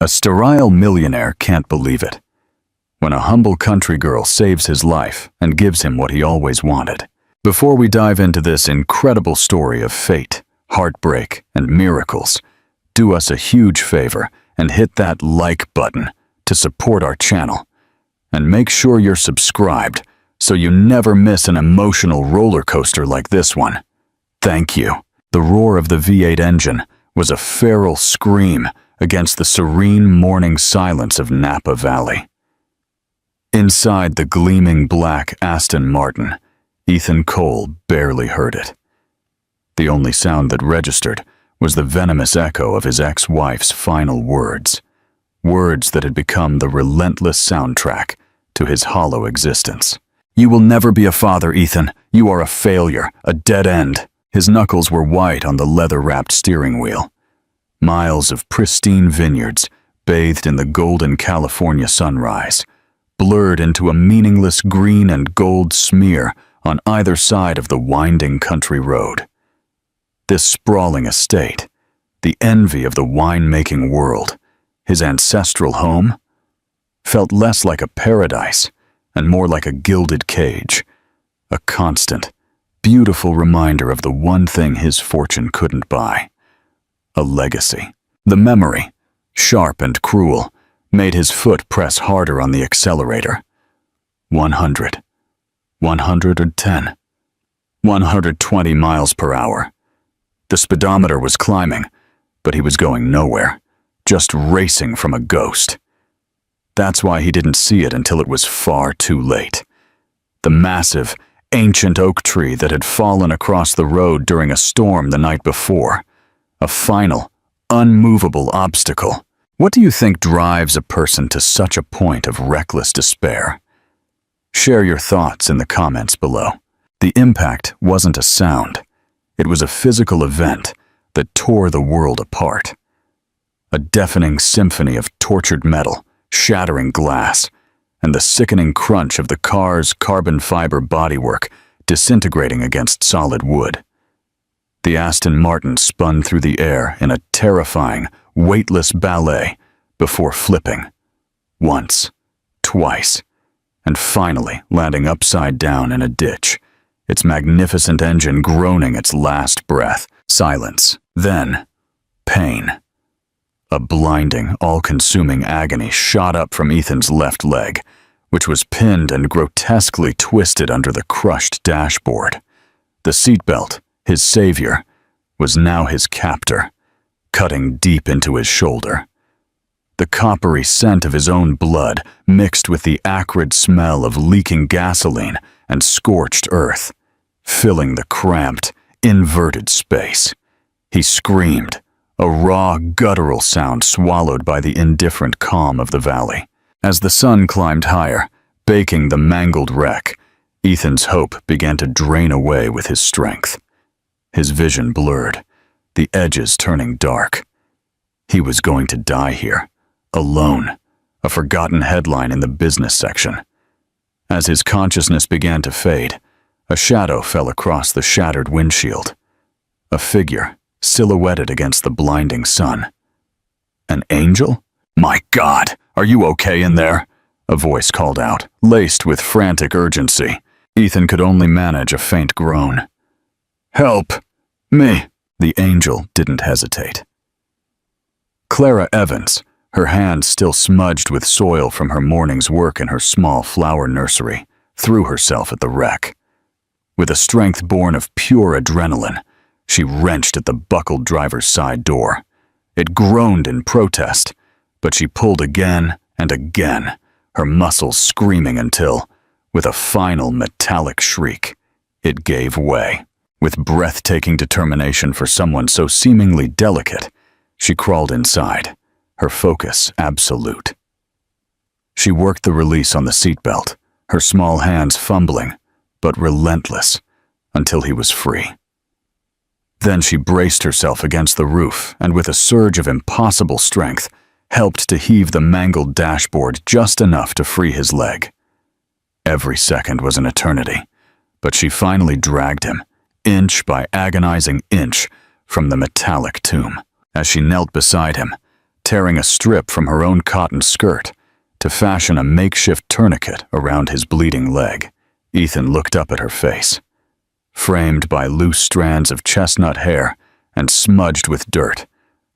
A sterile millionaire can't believe it. When a humble country girl saves his life and gives him what he always wanted. Before we dive into this incredible story of fate, heartbreak, and miracles, do us a huge favor and hit that like button to support our channel. And make sure you're subscribed so you never miss an emotional roller coaster like this one. Thank you. The roar of the V8 engine was a feral scream against the serene morning silence of Napa Valley. Inside the gleaming black Aston Martin, Ethan Cole barely heard it. The only sound that registered was the venomous echo of his ex-wife's final words, words that had become the relentless soundtrack to his hollow existence. "You will never be a father, Ethan. You are a failure, a dead end." His knuckles were white on the leather-wrapped steering wheel. Miles of pristine vineyards, bathed in the golden California sunrise, blurred into a meaningless green and gold smear on either side of the winding country road. This sprawling estate, the envy of the wine-making world, his ancestral home, felt less like a paradise and more like a gilded cage, a constant, beautiful reminder of the one thing his fortune couldn't buy: a legacy. The memory, sharp and cruel, made his foot press harder on the accelerator. 100, 110, 120 miles per hour. The speedometer was climbing, but he was going nowhere, just racing from a ghost. That's why he didn't see it until it was far too late. The massive, ancient oak tree that had fallen across the road during a storm the night before. A final, unmovable obstacle. What do you think drives a person to such a point of reckless despair? Share your thoughts in the comments below. The impact wasn't a sound. It was a physical event that tore the world apart. A deafening symphony of tortured metal, shattering glass, and the sickening crunch of the car's carbon fiber bodywork disintegrating against solid wood. The Aston Martin spun through the air in a terrifying, weightless ballet before flipping. Once, twice, and finally landing upside down in a ditch, its magnificent engine groaning its last breath. Silence. Then, pain. A blinding, all-consuming agony shot up from Ethan's left leg, which was pinned and grotesquely twisted under the crushed dashboard. The seatbelt, his savior, was now his captor, cutting deep into his shoulder. The coppery scent of his own blood mixed with the acrid smell of leaking gasoline and scorched earth, filling the cramped, inverted space. He screamed, a raw, guttural sound swallowed by the indifferent calm of the valley. As the sun climbed higher, baking the mangled wreck, Ethan's hope began to drain away with his strength. His vision blurred, the edges turning dark. He was going to die here, alone, a forgotten headline in the business section. As his consciousness began to fade, a shadow fell across the shattered windshield. A figure, silhouetted against the blinding sun. An angel? "My God, are you okay in there?" a voice called out, laced with frantic urgency. Ethan could only manage a faint groan. "Help! Me!" The angel didn't hesitate. Clara Evans, her hands still smudged with soil from her morning's work in her small flower nursery, threw herself at the wreck. With a strength born of pure adrenaline, she wrenched at the buckled driver's side door. It groaned in protest, but she pulled again and again, her muscles screaming until, with a final metallic shriek, it gave way. With breathtaking determination for someone so seemingly delicate, she crawled inside, her focus absolute. She worked the release on the seatbelt, her small hands fumbling, but relentless, until he was free. Then she braced herself against the roof and with a surge of impossible strength, helped to heave the mangled dashboard just enough to free his leg. Every second was an eternity, but she finally dragged him, inch by agonizing inch, from the metallic tomb. As she knelt beside him, tearing a strip from her own cotton skirt to fashion a makeshift tourniquet around his bleeding leg. Ethan looked up at her face. Framed by loose strands of chestnut hair and smudged with dirt,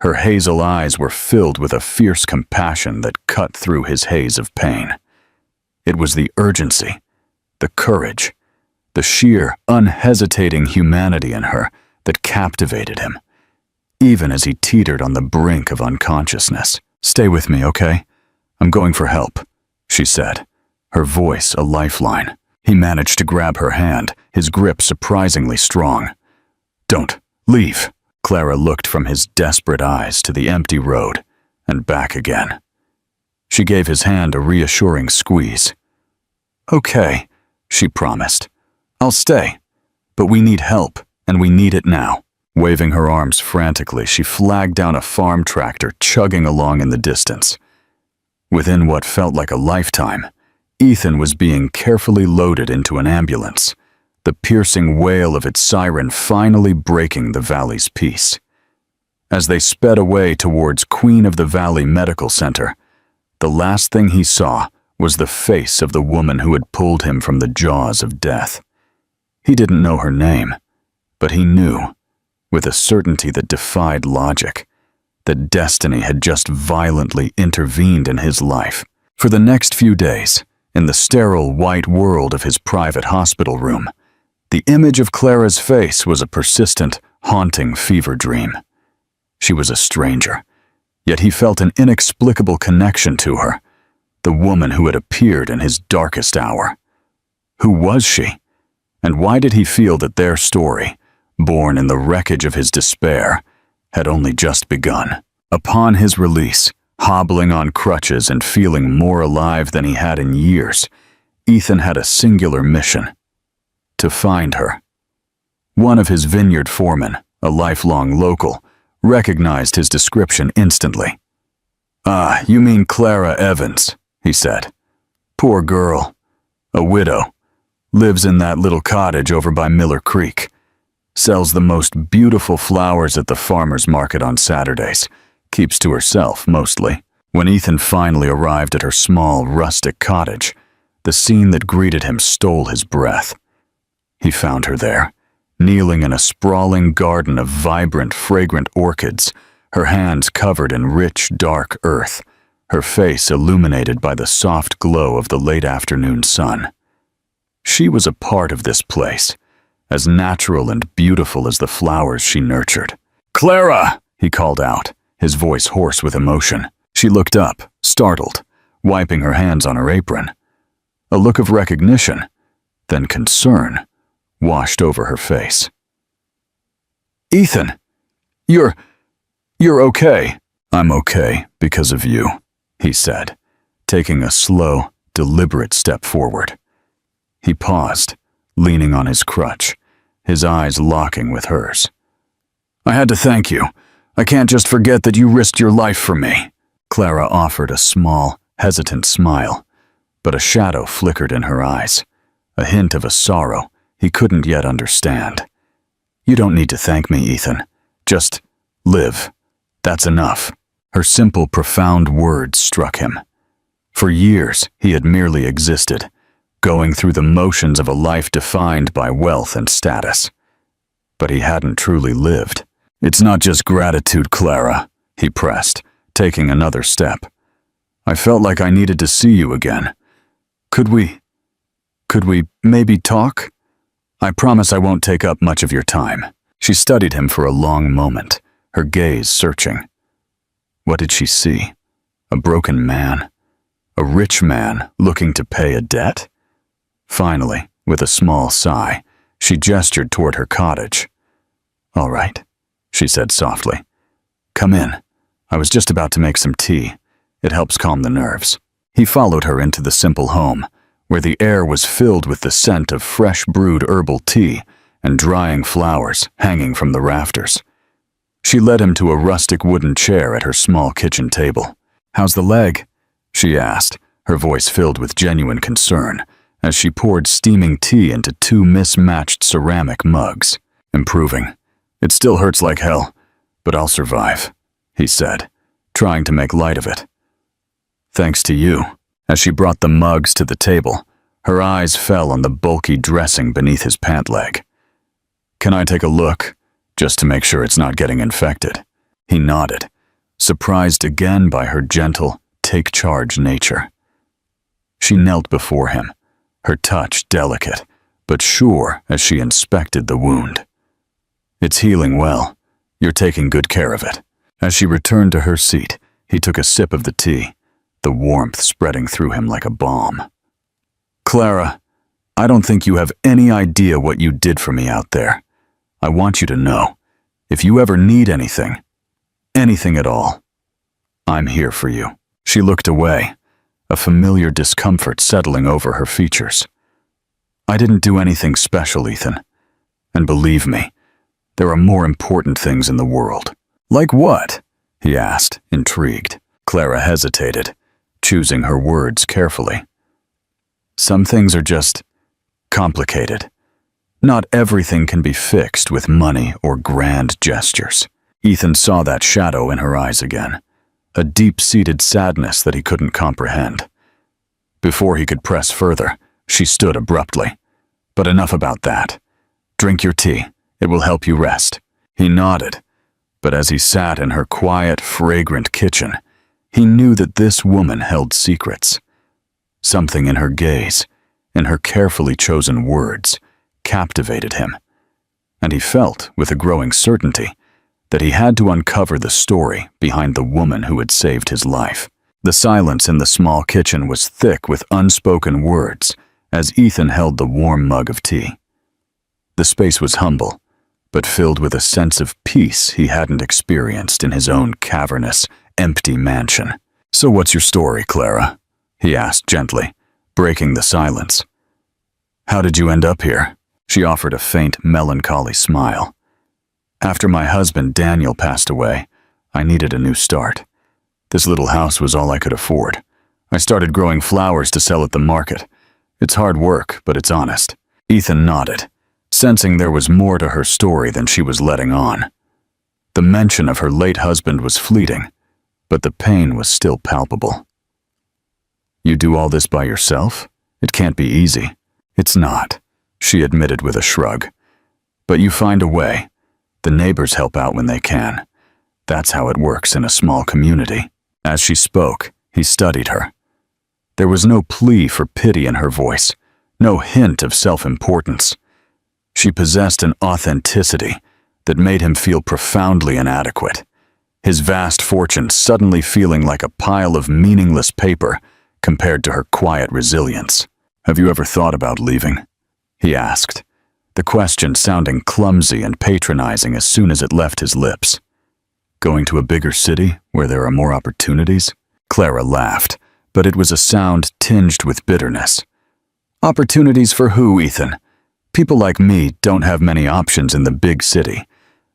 her hazel eyes were filled with a fierce compassion that cut through his haze of pain. It was the urgency, the courage, the sheer, unhesitating humanity in her that captivated him, even as he teetered on the brink of unconsciousness. "Stay with me, okay? I'm going for help," she said, her voice a lifeline. He managed to grab her hand, his grip surprisingly strong. "Don't leave." Clara looked from his desperate eyes to the empty road and back again. She gave his hand a reassuring squeeze. "Okay," she promised. "I'll stay, but we need help, and we need it now." Waving her arms frantically, she flagged down a farm tractor chugging along in the distance. Within what felt like a lifetime, Ethan was being carefully loaded into an ambulance, the piercing wail of its siren finally breaking the valley's peace. As they sped away towards Queen of the Valley Medical Center, the last thing he saw was the face of the woman who had pulled him from the jaws of death. He didn't know her name, but he knew, with a certainty that defied logic, that destiny had just violently intervened in his life. For the next few days, in the sterile white world of his private hospital room, the image of Clara's face was a persistent, haunting fever dream. She was a stranger, yet he felt an inexplicable connection to her, the woman who had appeared in his darkest hour. Who was she? And why did he feel that their story, born in the wreckage of his despair, had only just begun? Upon his release, hobbling on crutches and feeling more alive than he had in years, Ethan had a singular mission: to find her. One of his vineyard foremen, a lifelong local, recognized his description instantly. "Ah, you mean Clara Evans," he said. "Poor girl. A widow. Lives in that little cottage over by Miller Creek. Sells the most beautiful flowers at the farmer's market on Saturdays. Keeps to herself, mostly." When Ethan finally arrived at her small, rustic cottage, the scene that greeted him stole his breath. He found her there, kneeling in a sprawling garden of vibrant, fragrant orchids, her hands covered in rich, dark earth, her face illuminated by the soft glow of the late afternoon sun. She was a part of this place, as natural and beautiful as the flowers she nurtured. "Clara!" he called out, his voice hoarse with emotion. She looked up, startled, wiping her hands on her apron. A look of recognition, then concern, washed over her face. "Ethan! You're okay." "I'm okay because of you," he said, taking a slow, deliberate step forward. He paused, leaning on his crutch, his eyes locking with hers. "I had to thank you. I can't just forget that you risked your life for me." Clara offered a small, hesitant smile, but a shadow flickered in her eyes, a hint of a sorrow he couldn't yet understand. "You don't need to thank me, Ethan. Just live. That's enough." Her simple, profound words struck him. For years, he had merely existed, going through the motions of a life defined by wealth and status. But he hadn't truly lived. "It's not just gratitude, Clara," he pressed, taking another step. "I felt like I needed to see you again. Could we maybe talk? I promise I won't take up much of your time." She studied him for a long moment, her gaze searching. What did she see? A broken man? A rich man looking to pay a debt? Finally, with a small sigh, she gestured toward her cottage. "All right," she said softly. "Come in. I was just about to make some tea. It helps calm the nerves." He followed her into the simple home, where the air was filled with the scent of fresh brewed herbal tea and drying flowers hanging from the rafters. She led him to a rustic wooden chair at her small kitchen table. "How's the leg?" she asked, her voice filled with genuine concern, as she poured steaming tea into two mismatched ceramic mugs. "Improving. It still hurts like hell, but I'll survive," he said, trying to make light of it. "Thanks to you." As she brought the mugs to the table, her eyes fell on the bulky dressing beneath his pant leg. "Can I take a look, just to make sure it's not getting infected?" He nodded, surprised again by her gentle, take-charge nature. She knelt before him, her touch delicate, but sure as she inspected the wound. "It's healing well. You're taking good care of it." As she returned to her seat, he took a sip of the tea, the warmth spreading through him like a balm. "Clara, I don't think you have any idea what you did for me out there. I want you to know, if you ever need anything at all, I'm here for you." She looked away, a familiar discomfort settling over her features. "I didn't do anything special, Ethan. And believe me, there are more important things in the world." "Like what?" he asked, intrigued. Clara hesitated, choosing her words carefully. "Some things are just complicated. Not everything can be fixed with money or grand gestures." Ethan saw that shadow in her eyes again, a deep-seated sadness that he couldn't comprehend. Before he could press further, she stood abruptly. "But enough about that. Drink your tea. It will help you rest." He nodded, but as he sat in her quiet, fragrant kitchen, he knew that this woman held secrets. Something in her gaze, in her carefully chosen words, captivated him, and he felt, with a growing certainty, that he had to uncover the story behind the woman who had saved his life. The silence in the small kitchen was thick with unspoken words as Ethan held the warm mug of tea. The space was humble, but filled with a sense of peace he hadn't experienced in his own cavernous, empty mansion. "So what's your story, Clara?" he asked gently, breaking the silence. "How did you end up here?" She offered a faint, melancholy smile. "After my husband Daniel passed away, I needed a new start. This little house was all I could afford. I started growing flowers to sell at the market. It's hard work, but it's honest." Ethan nodded, sensing there was more to her story than she was letting on. The mention of her late husband was fleeting, but the pain was still palpable. "You do all this by yourself? It can't be easy." "It's not," she admitted with a shrug. "But you find a way. The neighbors help out when they can. That's how it works in a small community." As she spoke, he studied her. There was no plea for pity in her voice, no hint of self-importance. She possessed an authenticity that made him feel profoundly inadequate, his vast fortune suddenly feeling like a pile of meaningless paper compared to her quiet resilience. "Have you ever thought about leaving?" he asked, the question sounding clumsy and patronizing as soon as it left his lips. "Going to a bigger city where there are more opportunities?" Clara laughed, but it was a sound tinged with bitterness. "Opportunities for who, Ethan? People like me don't have many options in the big city.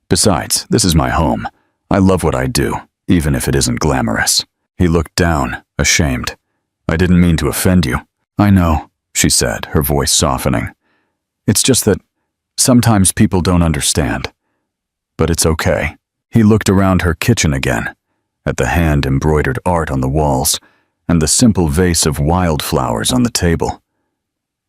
Besides, this is my home. I love what I do, even if it isn't glamorous." He looked down, ashamed. "I didn't mean to offend you." "I know," she said, her voice softening. "It's just that sometimes people don't understand. But it's okay." He looked around her kitchen again, at the hand-embroidered art on the walls and the simple vase of wildflowers on the table.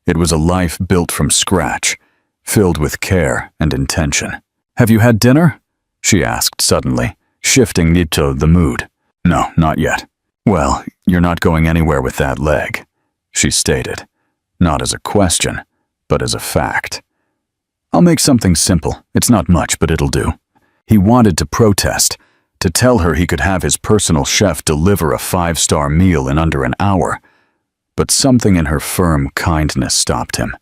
It was a life built from scratch, filled with care and intention. "Have you had dinner?" she asked suddenly, shifting to the mood. "No, not yet." "Well, you're not going anywhere with that leg," she stated, not as a question, but as a fact. "I'll make something simple. It's not much, but it'll do." He wanted to protest, to tell her he could have his personal chef deliver a 5-star meal in under an hour, but something in her firm kindness stopped him.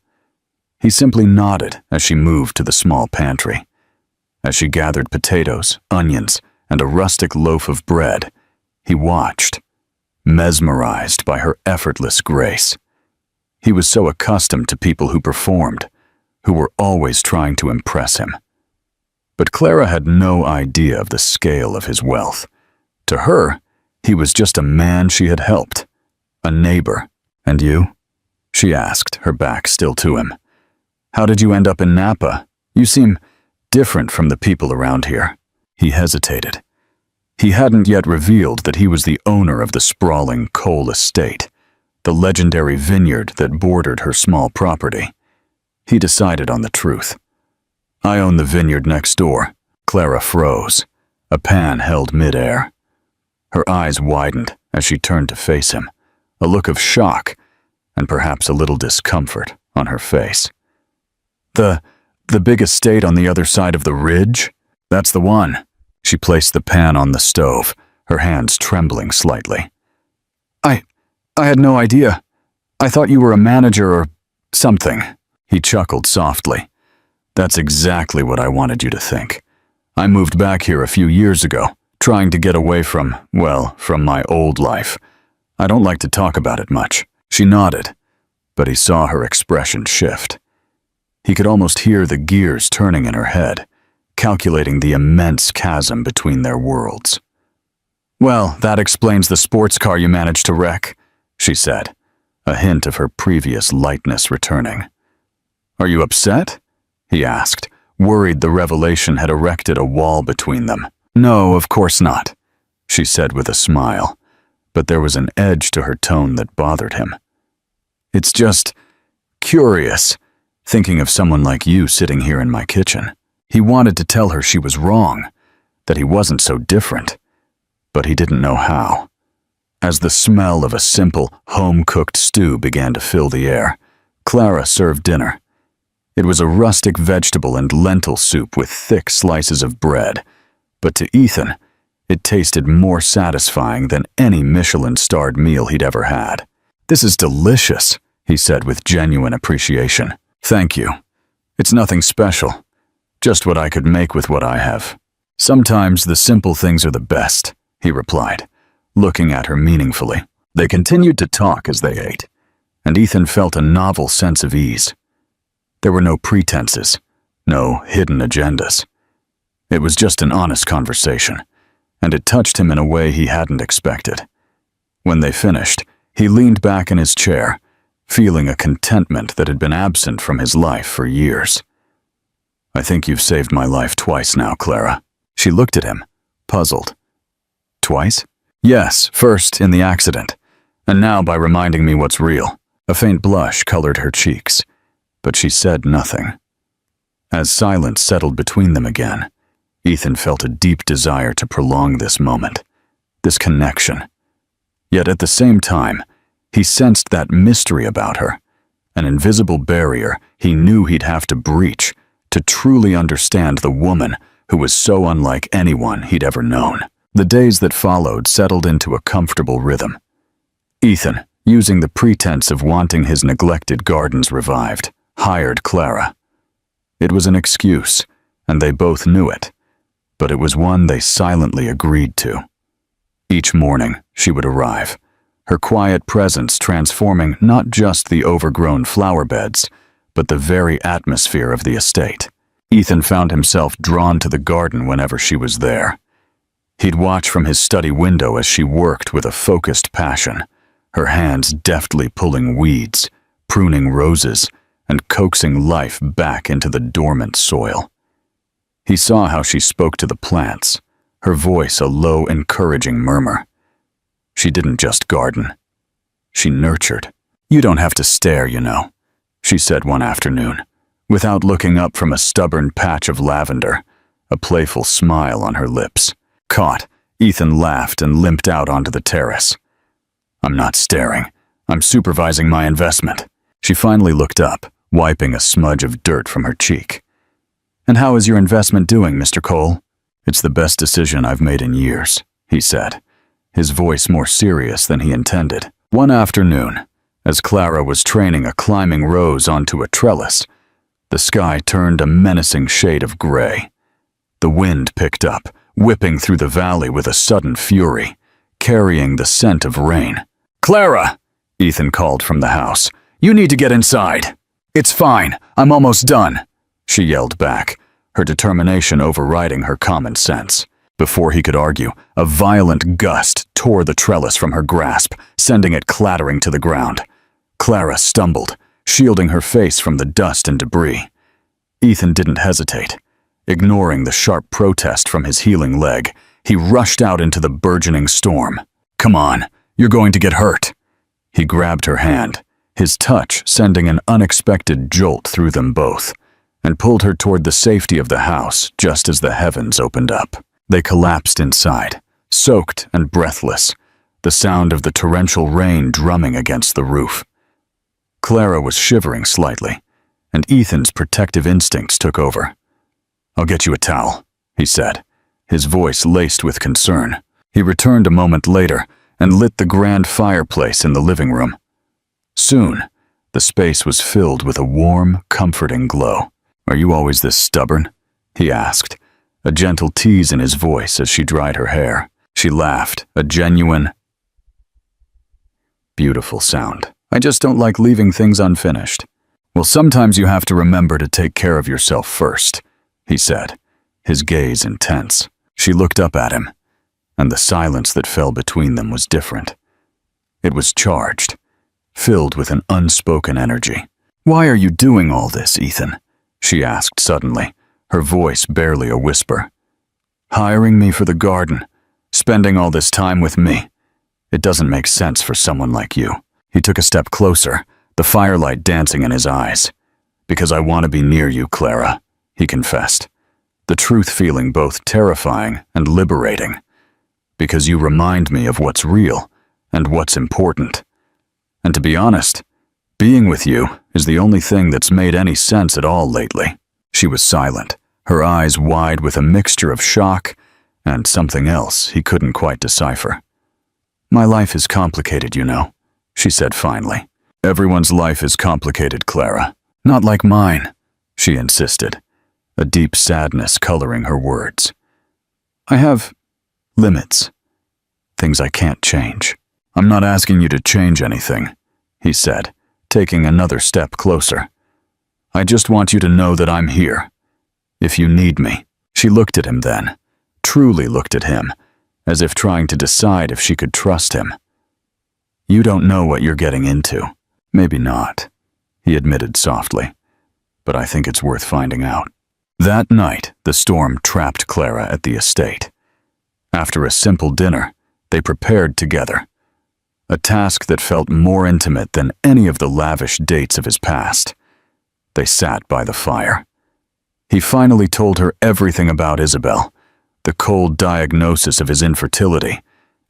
He simply nodded as she moved to the small pantry. As she gathered potatoes, onions, and a rustic loaf of bread, he watched, mesmerized by her effortless grace. He was so accustomed to people who performed, who were always trying to impress him. But Clara had no idea of the scale of his wealth. To her, he was just a man she had helped, a neighbor. "And you?" she asked, her back still to him. "How did you end up in Napa? You seem different from the people around here." He hesitated. He hadn't yet revealed that he was the owner of the sprawling Cole estate, the legendary vineyard that bordered her small property. He decided on the truth. "I own the vineyard next door." Clara froze, a pan held midair. Her eyes widened as she turned to face him, a look of shock and perhaps a little discomfort on her face. The big estate on the other side of the ridge? That's the one." She placed the pan on the stove, her hands trembling slightly. I had no idea. I thought you were a manager or something." He chuckled softly. "That's exactly what I wanted you to think. I moved back here a few years ago, trying to get away from my old life. I don't like to talk about it much." She nodded, but he saw her expression shift. He could almost hear the gears turning in her head, calculating the immense chasm between their worlds. "Well, that explains the sports car you managed to wreck," she said, a hint of her previous lightness returning. "Are you upset?" he asked, worried the revelation had erected a wall between them. "No, of course not," she said with a smile, but there was an edge to her tone that bothered him. "It's just curious, thinking of someone like you sitting here in my kitchen." He wanted to tell her she was wrong, that he wasn't so different, but he didn't know how. As the smell of a simple, home-cooked stew began to fill the air, Clara served dinner. It was a rustic vegetable and lentil soup with thick slices of bread, but to Ethan, it tasted more satisfying than any Michelin-starred meal he'd ever had. "This is delicious," he said with genuine appreciation. "Thank you. It's nothing special, just what I could make with what I have." "Sometimes the simple things are the best," he replied, looking at her meaningfully. They continued to talk as they ate, and Ethan felt a novel sense of ease. There were no pretenses, no hidden agendas. It was just an honest conversation, and it touched him in a way he hadn't expected. When they finished, he leaned back in his chair, feeling a contentment that had been absent from his life for years. "I think you've saved my life twice now, Clara." She looked at him, puzzled. "Twice?" "Yes, first in the accident, and now by reminding me what's real." A faint blush colored her cheeks, but she said nothing. As silence settled between them again, Ethan felt a deep desire to prolong this moment, this connection. Yet at the same time, he sensed that mystery about her, an invisible barrier he knew he'd have to breach to truly understand the woman who was so unlike anyone he'd ever known. The days that followed settled into a comfortable rhythm. Ethan, using the pretense of wanting his neglected gardens revived, hired Clara. It was an excuse, and they both knew it, but it was one they silently agreed to. Each morning, she would arrive, her quiet presence transforming not just the overgrown flower beds, but the very atmosphere of the estate. Ethan found himself drawn to the garden whenever she was there. He'd watch from his study window as she worked with a focused passion, her hands deftly pulling weeds, pruning roses, and coaxing life back into the dormant soil. He saw how she spoke to the plants, her voice a low, encouraging murmur. She didn't just garden. She nurtured. "You don't have to stare, you know," she said one afternoon, without looking up from a stubborn patch of lavender, a playful smile on her lips. Caught, Ethan laughed and limped out onto the terrace. "I'm not staring. I'm supervising my investment." She finally looked up, wiping a smudge of dirt from her cheek. "And how is your investment doing, Mr. Cole?" "It's the best decision I've made in years," he said, his voice more serious than he intended. One afternoon, as Clara was training a climbing rose onto a trellis, the sky turned a menacing shade of gray. The wind picked up, whipping through the valley with a sudden fury, carrying the scent of rain. "Clara!" Ethan called from the house. "You need to get inside." "It's fine. I'm almost done," she yelled back, her determination overriding her common sense. Before he could argue, a violent gust tore the trellis from her grasp, sending it clattering to the ground. Clara stumbled, shielding her face from the dust and debris. Ethan didn't hesitate. Ignoring the sharp protest from his healing leg, He rushed out into the burgeoning storm. "Come on, you're going to get hurt." He grabbed her hand, his touch sending an unexpected jolt through them both, and pulled her toward the safety of the house just as the heavens opened up. They collapsed inside, soaked and breathless, the sound of the torrential rain drumming against the roof. Clara was shivering slightly, and Ethan's protective instincts took over. "I'll get you a towel," he said, his voice laced with concern. He returned a moment later and lit the grand fireplace in the living room. Soon, the space was filled with a warm, comforting glow. "Are you always this stubborn?" he asked, a gentle tease in his voice as she dried her hair. She laughed, a genuine, beautiful sound. "I just don't like leaving things unfinished." "Well, sometimes you have to remember to take care of yourself first," he said, his gaze intense. She looked up at him, and the silence that fell between them was different. It was charged, filled with an unspoken energy. "Why are you doing all this, Ethan?" she asked suddenly, her voice barely a whisper. "Hiring me for the garden, spending all this time with me. It doesn't make sense for someone like you." He took a step closer, the firelight dancing in his eyes. "Because I want to be near you, Clara," he confessed, the truth feeling both terrifying and liberating. "Because you remind me of what's real and what's important. And to be honest, being with you is the only thing that's made any sense at all lately." She was silent, her eyes wide with a mixture of shock and something else he couldn't quite decipher. "My life is complicated, you know," she said finally. "Everyone's life is complicated, Clara. Not like mine," she insisted, a deep sadness coloring her words. "I have limits, things I can't change." "I'm not asking you to change anything," he said, taking another step closer. "I just want you to know that I'm here, if you need me." She looked at him then, truly looked at him, as if trying to decide if she could trust him. "You don't know what you're getting into." "Maybe not," he admitted softly, "but I think it's worth finding out." That night, the storm trapped Clara at the estate. After a simple dinner, they prepared together, a task that felt more intimate than any of the lavish dates of his past. They sat by the fire. He finally told her everything about Isabel, the cold diagnosis of his infertility,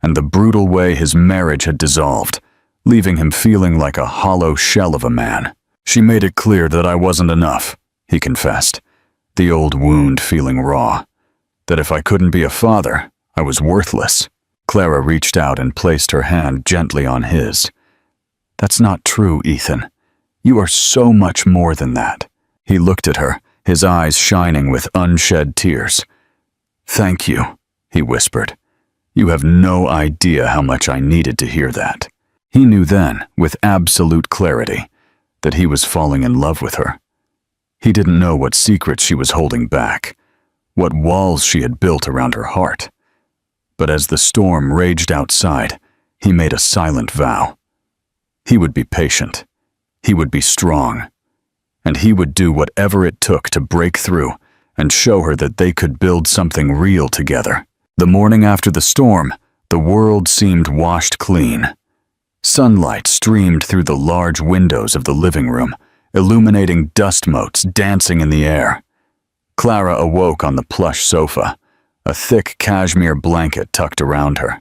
and the brutal way his marriage had dissolved, leaving him feeling like a hollow shell of a man. "She made it clear that I wasn't enough," he confessed, the old wound feeling raw. "That if I couldn't be a father, I was worthless." Clara reached out and placed her hand gently on his. "That's not true, Ethan. You are so much more than that." He looked at her, his eyes shining with unshed tears. "Thank you," he whispered. "You have no idea how much I needed to hear that." He knew then, with absolute clarity, that he was falling in love with her. He didn't know what secrets she was holding back, what walls she had built around her heart. But as the storm raged outside, he made a silent vow. He would be patient. He would be strong. And he would do whatever it took to break through and show her that they could build something real together. The morning after the storm, the world seemed washed clean. Sunlight streamed through the large windows of the living room, illuminating dust motes dancing in the air. Clara awoke on the plush sofa, a thick cashmere blanket tucked around her.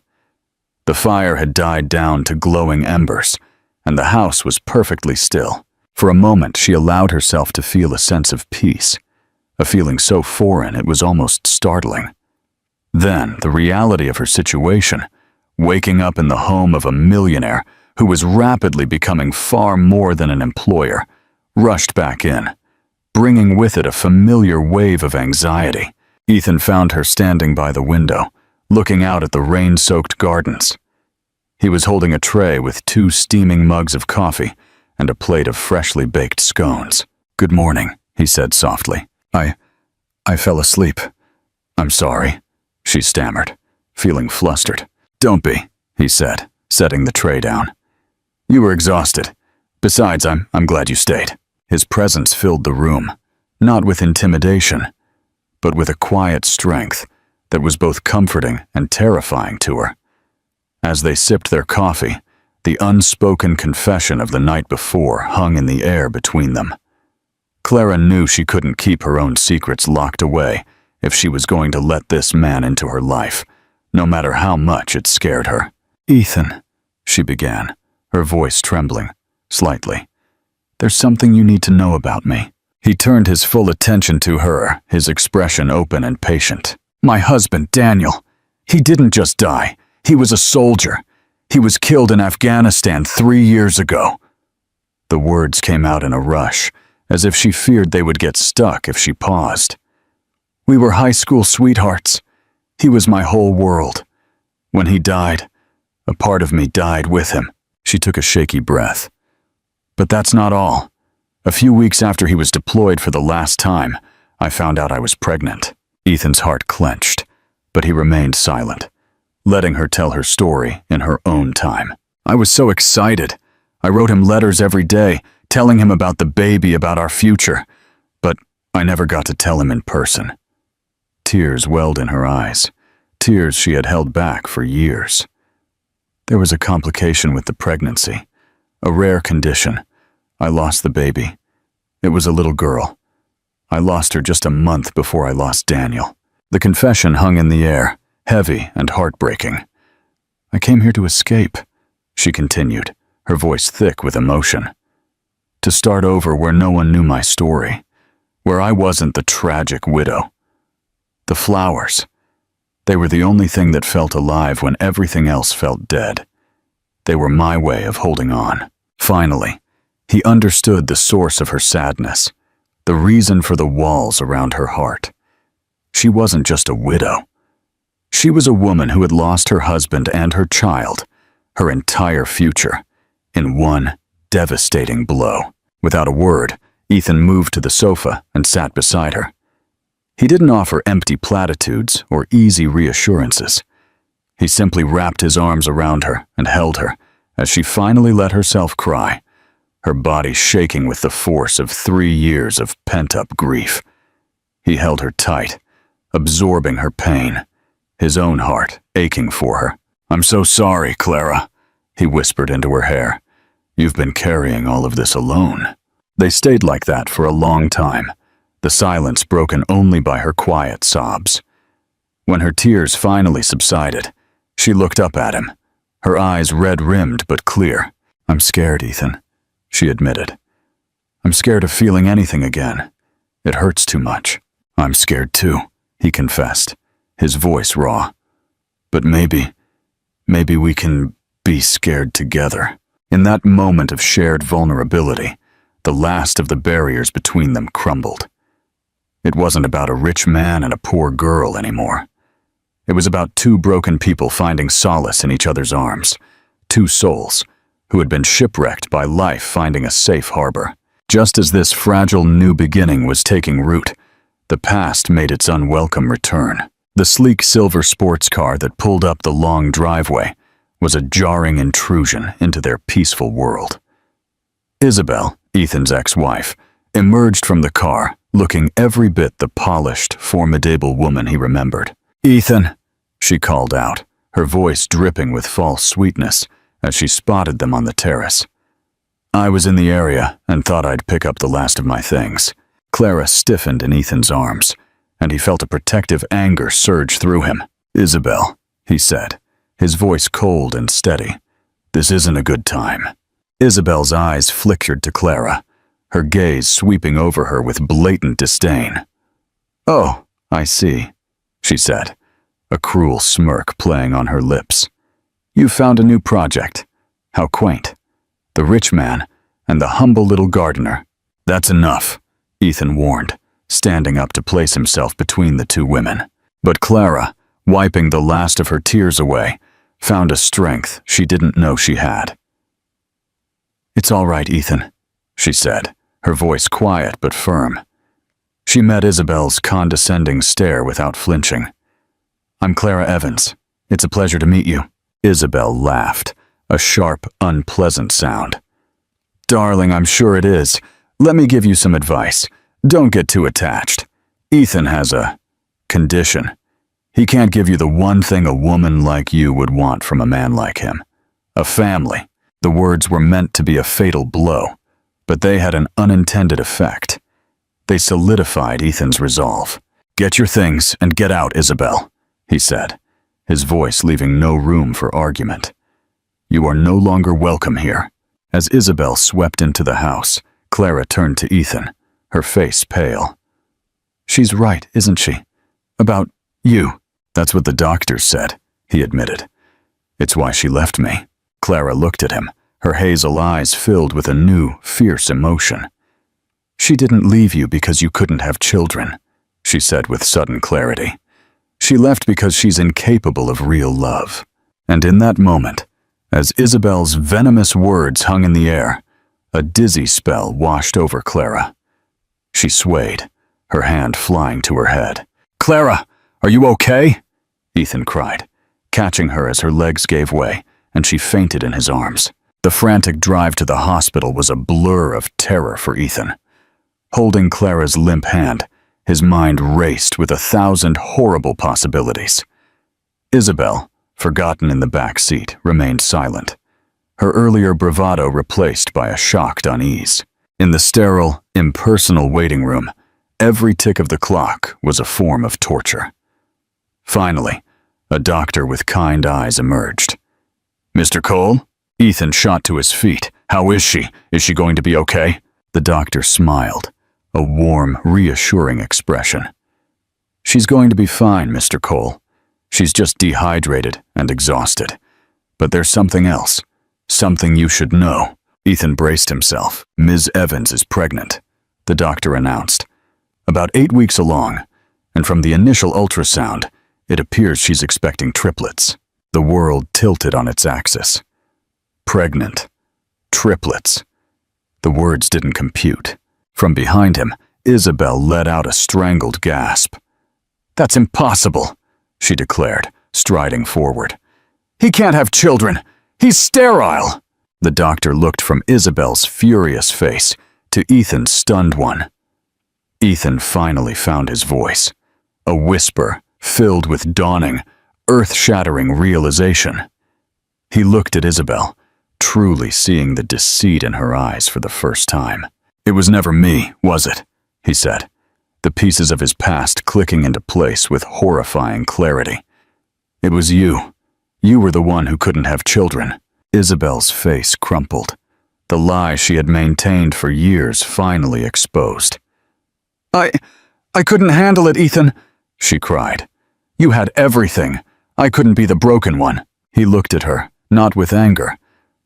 The fire had died down to glowing embers, and the house was perfectly still. For a moment, she allowed herself to feel a sense of peace, a feeling so foreign it was almost startling. Then, the reality of her situation, waking up in the home of a millionaire who was rapidly becoming far more than an employer, rushed back in, bringing with it a familiar wave of anxiety. Ethan found her standing by the window, looking out at the rain-soaked gardens. He was holding a tray with 2 steaming mugs of coffee and a plate of freshly baked scones. "Good morning," he said softly. I fell asleep. I'm sorry," she stammered, feeling flustered. "Don't be," he said, setting the tray down. "You were exhausted. Besides, I'm glad you stayed." His presence filled the room, not with intimidation, but with a quiet strength, that was both comforting and terrifying to her. As they sipped their coffee, the unspoken confession of the night before hung in the air between them. Clara knew she couldn't keep her own secrets locked away if she was going to let this man into her life, no matter how much it scared her. "Ethan," she began, her voice trembling, slightly. "There's something you need to know about me." He turned his full attention to her, his expression open and patient. "My husband, Daniel. He didn't just die. He was a soldier. He was killed in Afghanistan 3 years ago." The words came out in a rush, as if she feared they would get stuck if she paused. "We were high school sweethearts. He was my whole world. When he died, a part of me died with him." She took a shaky breath. "But that's not all. A few weeks after he was deployed for the last time, I found out I was pregnant." Ethan's heart clenched, but he remained silent, letting her tell her story in her own time. "I was so excited. I wrote him letters every day, telling him about the baby, about our future, but I never got to tell him in person." Tears welled in her eyes, tears she had held back for years. "There was a complication with the pregnancy, a rare condition. I lost the baby. It was a little girl. I lost her just a month before I lost Daniel." The confession hung in the air, heavy and heartbreaking. "I came here to escape," she continued, her voice thick with emotion. "To start over where no one knew my story, where I wasn't the tragic widow. The flowers, they were the only thing that felt alive when everything else felt dead. They were my way of holding on." Finally, he understood the source of her sadness, the reason for the walls around her heart. She wasn't just a widow. She was a woman who had lost her husband and her child, her entire future, in one devastating blow. Without a word, Ethan moved to the sofa and sat beside her. He didn't offer empty platitudes or easy reassurances. He simply wrapped his arms around her and held her as she finally let herself cry, her body shaking with the force of 3 years of pent-up grief. He held her tight, absorbing her pain, his own heart aching for her. "I'm so sorry, Clara," he whispered into her hair. "You've been carrying all of this alone." They stayed like that for a long time, the silence broken only by her quiet sobs. When her tears finally subsided, she looked up at him, her eyes red-rimmed but clear. "I'm scared, Ethan," she admitted. "I'm scared of feeling anything again. It hurts too much." "I'm scared too," he confessed, his voice raw. "But maybe we can be scared together." In that moment of shared vulnerability, the last of the barriers between them crumbled. It wasn't about a rich man and a poor girl anymore. It was about two broken people finding solace in each other's arms, two souls who had been shipwrecked by life finding a safe harbor. Just as this fragile new beginning was taking root, the past made its unwelcome return. The sleek silver sports car that pulled up the long driveway was a jarring intrusion into their peaceful world. Isabel, Ethan's ex-wife, emerged from the car, looking every bit the polished, formidable woman he remembered. "Ethan," she called out, her voice dripping with false sweetness as she spotted them on the terrace. "I was in the area and thought I'd pick up the last of my things." Clara stiffened in Ethan's arms, and he felt a protective anger surge through him. "Isabel," he said, his voice cold and steady, "this isn't a good time." Isabel's eyes flickered to Clara, her gaze sweeping over her with blatant disdain. "Oh, I see," she said, a cruel smirk playing on her lips. "You found a new project. How quaint. The rich man and the humble little gardener." "That's enough," Ethan warned, standing up to place himself between the two women. But Clara, wiping the last of her tears away, found a strength she didn't know she had. "It's all right, Ethan," she said, her voice quiet but firm. She met Isabel's condescending stare without flinching. "I'm Clara Evans. It's a pleasure to meet you." Isabel laughed, a sharp, unpleasant sound. "Darling, I'm sure it is. Let me give you some advice. Don't get too attached. Ethan has a condition. He can't give you the one thing a woman like you would want from a man like him. A family. The words were meant to be a fatal blow, but they had an unintended effect. They solidified Ethan's resolve. "Get your things and get out, Isabel," he said, his voice leaving no room for argument. "You are no longer welcome here." As Isabel swept into the house, Clara turned to Ethan, her face pale. "She's right, isn't she? About you." "That's what the doctors said," he admitted. "It's why she left me." Clara looked at him, her hazel eyes filled with a new, fierce emotion. "She didn't leave you because you couldn't have children," she said with sudden clarity. "She left because she's incapable of real love." And in that moment, as Isabel's venomous words hung in the air, a dizzy spell washed over Clara. She swayed, her hand flying to her head. "Clara, are you okay?" Ethan cried, catching her as her legs gave way, and she fainted in his arms. The frantic drive to the hospital was a blur of terror for Ethan. Holding Clara's limp hand, his mind raced with 1,000 horrible possibilities. Isabel, forgotten in the back seat, remained silent, her earlier bravado replaced by a shocked unease. In the sterile, impersonal waiting room, every tick of the clock was a form of torture. Finally, a doctor with kind eyes emerged. "Mr. Cole?" Ethan shot to his feet. "How is she? Is she going to be okay?" The doctor smiled, a warm, reassuring expression. "She's going to be fine, Mr. Cole. She's just dehydrated and exhausted. But there's something else, something you should know." Ethan braced himself. "Ms. Evans is pregnant," the doctor announced. "About 8 weeks along, and from the initial ultrasound, it appears she's expecting triplets." The world tilted on its axis. Pregnant. Triplets. The words didn't compute. From behind him, Isabel let out a strangled gasp. "That's impossible," she declared, striding forward. "He can't have children. He's sterile." The doctor looked from Isabel's furious face to Ethan's stunned one. Ethan finally found his voice, a whisper filled with dawning, earth-shattering realization. He looked at Isabel, truly seeing the deceit in her eyes for the first time. "It was never me, was it?" he said, the pieces of his past clicking into place with horrifying clarity. "It was you. You were the one who couldn't have children." Isabel's face crumpled, the lie she had maintained for years finally exposed. I couldn't handle it, Ethan," she cried. "You had everything. I couldn't be the broken one." He looked at her, not with anger,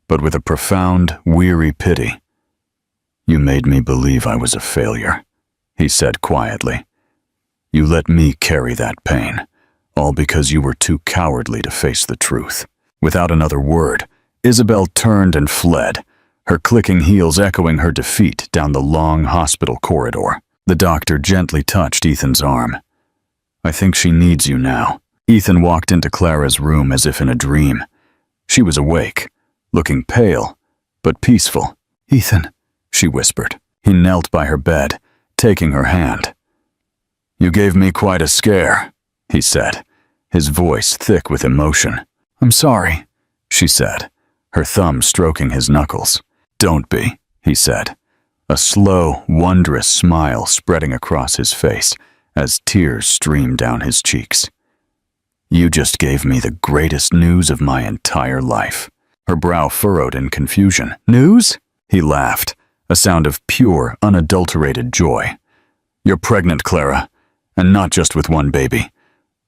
but with a profound, weary pity. "You made me believe I was a failure," he said quietly. "You let me carry that pain, all because you were too cowardly to face the truth." Without another word, Isabel turned and fled, her clicking heels echoing her defeat down the long hospital corridor. The doctor gently touched Ethan's arm. "I think she needs you now." Ethan walked into Clara's room as if in a dream. She was awake, looking pale, but peaceful. "Ethan," she whispered. He knelt by her bed, taking her hand. "You gave me quite a scare," he said, his voice thick with emotion. "I'm sorry," she said, her thumb stroking his knuckles. "Don't be," he said, a slow, wondrous smile spreading across his face as tears streamed down his cheeks. "You just gave me the greatest news of my entire life." Her brow furrowed in confusion. "News?" He laughed, a sound of pure, unadulterated joy. "You're pregnant, Clara, and not just with one baby.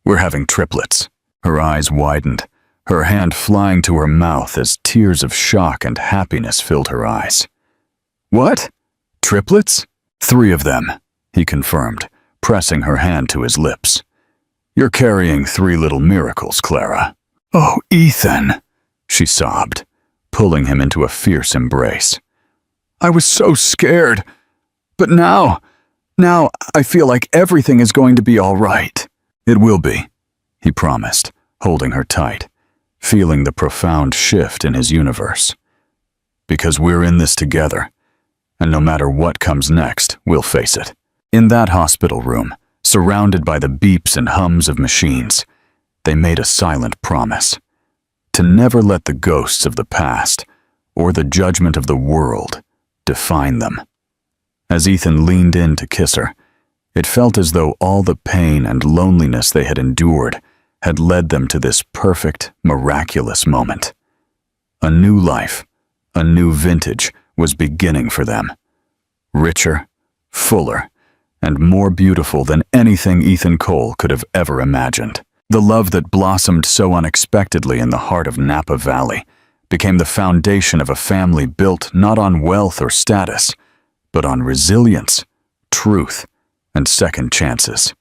We're having triplets." Her eyes widened, her hand flying to her mouth as tears of shock and happiness filled her eyes. "What? Triplets?" "3 of them," he confirmed, pressing her hand to his lips. "You're carrying 3 little miracles, Clara." "Oh, Ethan," she sobbed, pulling him into a fierce embrace. "I was so scared. But now I feel like everything is going to be all right." "It will be," he promised, holding her tight, feeling the profound shift in his universe. "Because we're in this together, and no matter what comes next, we'll face it." In that hospital room, Surrounded by the beeps and hums of machines, they made a silent promise to never let the ghosts of the past or the judgment of the world define them. As Ethan leaned in to kiss her, it felt as though all the pain and loneliness they had endured had led them to this perfect, miraculous moment. A new life, a new vintage was beginning for them. Richer, fuller, and more beautiful than anything Ethan Cole could have ever imagined. The love that blossomed so unexpectedly in the heart of Napa Valley became the foundation of a family built not on wealth or status, but on resilience, truth, and second chances.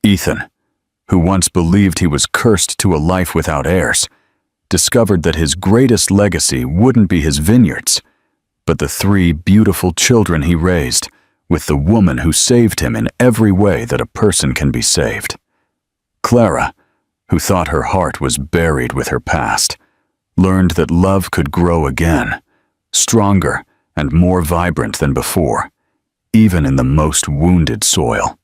Ethan, who once believed he was cursed to a life without heirs, discovered that his greatest legacy wouldn't be his vineyards, but the 3 beautiful children he raised with the woman who saved him in every way that a person can be saved. Clara, who thought her heart was buried with her past, learned that love could grow again, stronger and more vibrant than before, even in the most wounded soil.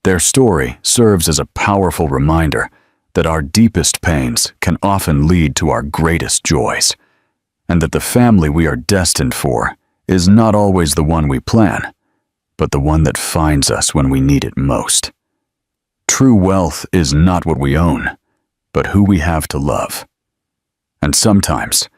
Their story serves as a powerful reminder that our deepest pains can often lead to our greatest joys, and that the family we are destined for is not always the one we plan, but the one that finds us when we need it most. True wealth is not what we own, but who we have to love. And sometimes,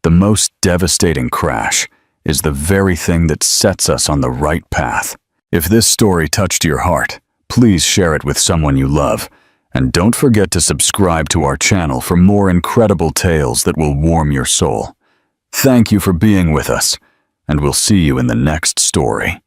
the most devastating crash is the very thing that sets us on the right path. If this story touched your heart, please share it with someone you love, and don't forget to subscribe to our channel for more incredible tales that will warm your soul. Thank you for being with us, and we'll see you in the next story.